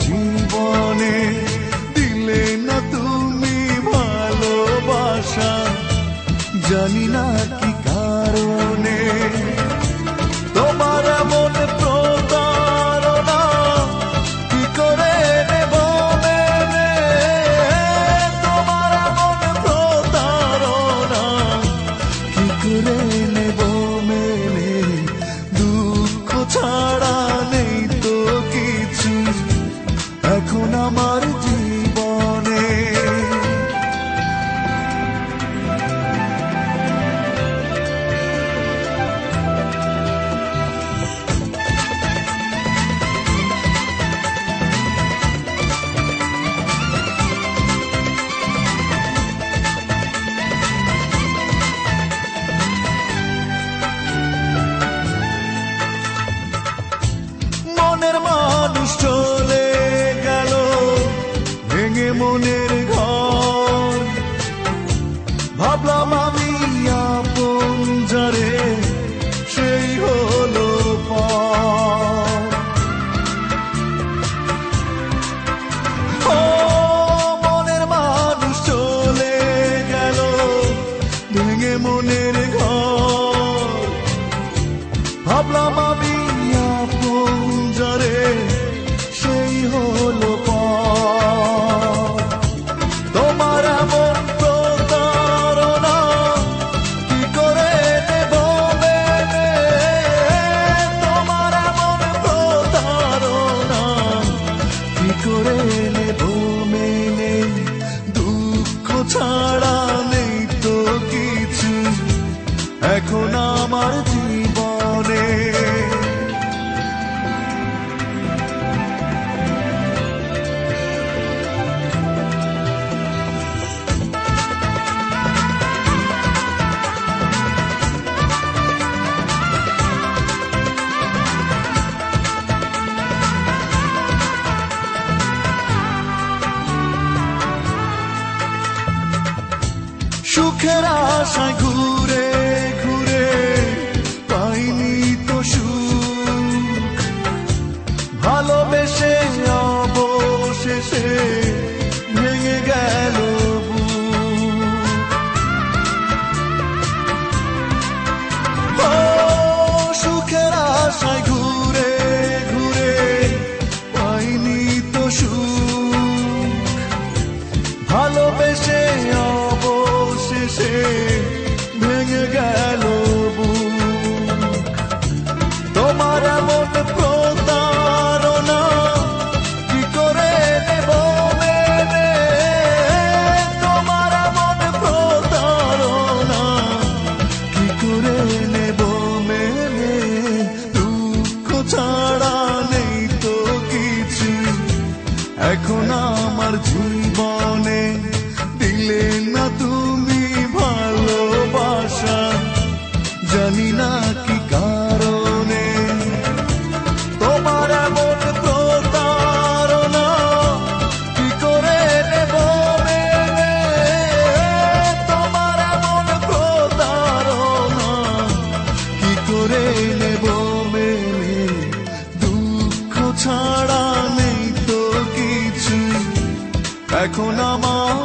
জীবনে দিলে না তুমি ভালোবাসা, জানি না কি কারণে তোমার এমন প্রতারণা কি করে নেব মেনে, তোমার এমন প্রতারণা কি করে নেব মেনে, দুঃখ ছাড়া নেই তো কিছু এখন আমার জীবনে। মনের মানুষ চলে গেল ভেঙে মনের ঘর, ভাবলাম আমি আপন যারে সেই হলো পর। ও মনের মানুষ চলে গেল ভেঙে মনের ঘর, ভাবলাম আমি আপন যারে সেই হলো পর। তোমার এমন প্রতারণা কি করে নেব মেনে, তোমার এমন প্রতারণা কি করে নেব মেনে, দুঃখ ছাড়া নেই তো কিছু এখন আমার জীবনে। সুখের আশায় ঘুরে ঘুরে পাইনি তো সুখ, ভালোবেসে অবশেষে ভেঙে গেল বুক। ও সুখের আশায় ঘুরে ঘুরে পাইনি তো সুখ, ভালোবেসে অবশেষে ভেঙে গেল বুক। তোমার এমন প্রতারণা কি করে নেব মেনে, তোমার এমন প্রতারণা কি করে নেব মেনে, দুঃখ ছাড়া নেই তো কিছু এখন আমার জীবনে, দিলে না তুমি ভালোবাসা, জানি না কি কারণে তোমার এমন প্রতারণা কি করে নেব মেনে, তোমার এমন প্রতারণা কি করে নেব মেনে, দুঃখ ছাড়া নেই তো কিছু এখন আমার